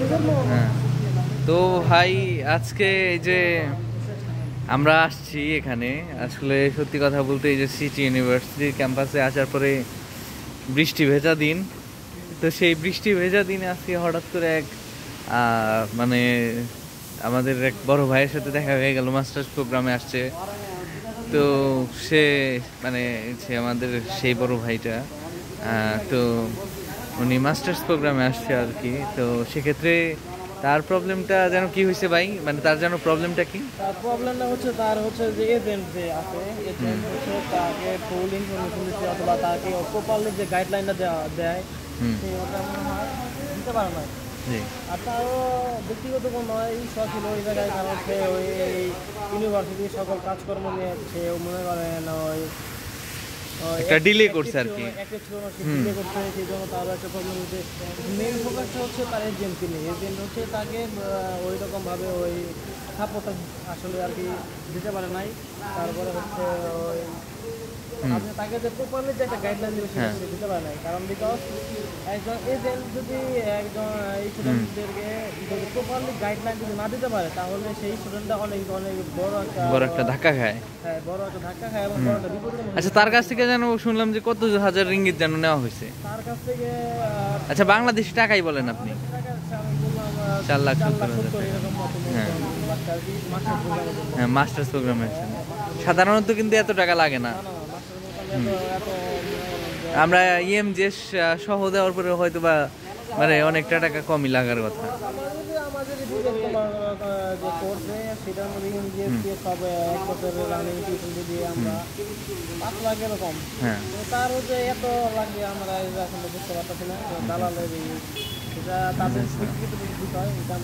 হ্যাঁ, তো ভাই আজকে এই যে আমরা আসছি এখানে, আসলে সত্যি কথা বলতে এই যে সিটি ইউনিভার্সিটির ক্যাম্পাসে আসার পরে বৃষ্টি ভেজা দিন, তো সেই বৃষ্টি ভেজা দিনে আজকে হঠাৎ করে এক মানে আমাদের এক বড় ভাইয়ের সাথে দেখা হয়ে গেল, মাস্টার্স প্রোগ্রামে আসছে। তো সে মানে সে আমাদের সেই বড় ভাইটা, তো উনি মাস্টার্স প্রোগ্রামে আসছে আর কি। তো সেক্ষেত্রে তার প্রবলেমটা যেন কি হয়েছে ভাই, মানে তার যেন প্রবলেমটা কি? তার প্রবলেমটা হচ্ছে তার হচ্ছে যে এজেন্ট যে আছে, এজেন্ট হচ্ছে তাকে ফুল ইনফরমেশন দিচ্ছে অথবা তাকে প্রপারলি যে গাইডলাইনটা দেয় সেই ওটা মনে হয় দিতে পারে না। আর তারও ব্যক্তিগত কোনো ইচ্ছা ছিল ওই জায়গায়, কারণ সে ওই ইউনিভার্সিটির সকল কাজকর্ম নিয়ে সে মনে করেন ওই একটা ডিলে করছে আর কি, ডিলে করছে, সেই জন্য তারও একটা প্রবলেম হচ্ছে। মেন ফোকাসটা হচ্ছে তার এজেন্টকে নিয়ে, এজেন্ট হচ্ছে তাকে ওই রকমভাবে ওই সাপোর্টটা আসলে আর কি দিতে পারে নাই। তারপরে হচ্ছে ওই আপনি তাকে যে প্রপারলি যে একটা গাইডলাইন দেবে সেটা দিতে পারে নাই, কারণ বিকজ একজন এজেন্ট যদি একজন স্টুডেন্টদেরকে যদি প্রপারলি গাইডলাইন যদি না দিতে পারে তাহলে সেই স্টুডেন্টটা অনেক অনেক বড় একটা ধাক্কা খায়। হ্যাঁ, বড় একটা ধাক্কা খায় এবং বড় একটা বিপদের মধ্যে। আচ্ছা, তার কাছ থেকে যেন শুনলাম যে কত হাজার রিঙ্গিত যেন নেওয়া হয়েছে তার কাছ থেকে। আচ্ছা, বাংলাদেশি টাকাই বলেন আপনি? 4,70,000। হ্যাঁ, মাস্টার্স প্রোগ্রামে আছেন। সাধারণত কিন্তু এত টাকা লাগে না। আমরা ইএমজিএস সহ দেওয়ার পরে হয়তো বা মানে অনেকটা টাকা কমই লাগার কথা। হ্যাঁ,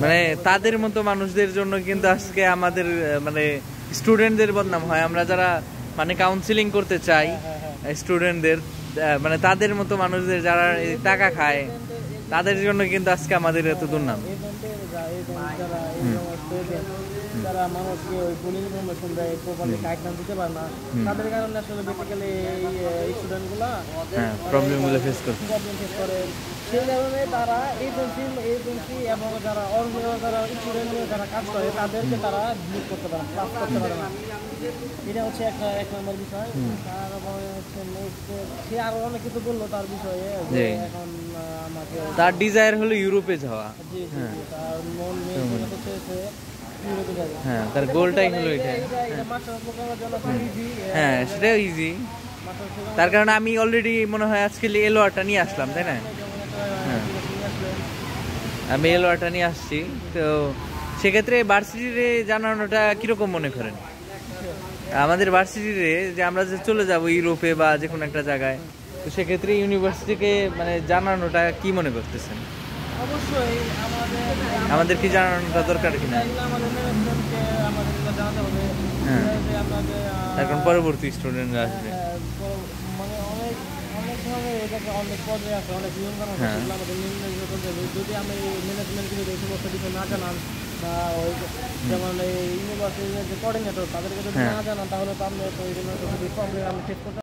মানে তাদের মতো মানুষদের জন্য কিন্তু আজকে আমাদের মানে স্টুডেন্টদের বদনাম হয়। আমরা যারা মানে কাউন্সিলিং করতে চাই স্টুডেন্টদের, মানে তাদের মতো মানুষদের যারা টাকা খায় তাদের জন্য কিন্তু আজকে আমাদের এত দুর্নাম। যারা মানুষকে ওই ফুল ইনফরমেশন দেয়, প্রপারলি গাইডলাইন দিতে পারে না, তাদের কারণে আসলে বেসিক্যালি এই স্টুডেন্টগুলো প্রবলেমগুলো ফেস করে। সেই কারণে তারা এজেন্সি এবং যারা অরিজিনাল যারা স্টুডেন্ট যারা কাজ করে তাদেরকে তারা ভিজিট করতে পারে, ক্লাস করতে পারে না। এটা হচ্ছে এক নম্বর বিষয়। তারপরে হচ্ছে নেক্সট সে আরো অনেক কিছু বললো তার বিষয়ে, যে এখন আমাকে তার ডিজায়ার হলো ইউরোপে যাওয়া। তার মন মেন হচ্ছে ইউরোপে যাবে। হ্যাঁ, তার গোলটাই হলো এটা। হ্যাঁ, সেটাও ইজি। তার কারণে আমি অলরেডি মনে হয় আজকে এলোয়ারটা নিয়ে আসলাম, তাই না? হ্যাঁ, আমি এলোয়ারটা নিয়ে আসছি। তো সেক্ষেত্রে ভার্সিটিতে জানানোটা কিরকম মনে করেন? আমাদের ভার্সিটিতে যে আমরা যে চলে যাব ইউরোপে বা যে কোনো একটা জায়গায়, তো সেক্ষেত্রে ইউনিভার্সিটিকে মানে জানানোটা কি মনে করতেছেন? অবশ্যই আমাদের কি জানানোটা দরকার কিনা? হ্যাঁ, এখন পরবর্তী স্টুডেন্টরা আসবে। মানে অনেক অনেক ধরনের এটাকে অনেক পর্যায়ে আছে, অনেক নিয়ম কানুন আছে, আমাদের যদি আমি ম্যানেজমেন্টকে যদি এই সমস্ত বিষয় না জানান বা ওই যেমন এই ইউনিভার্সিটির যে কোঅর্ডিনেটর তাদেরকে যদি না জানান তাহলে তো আপনি তো এই জন্য প্রবলেম আমি ফেস করতে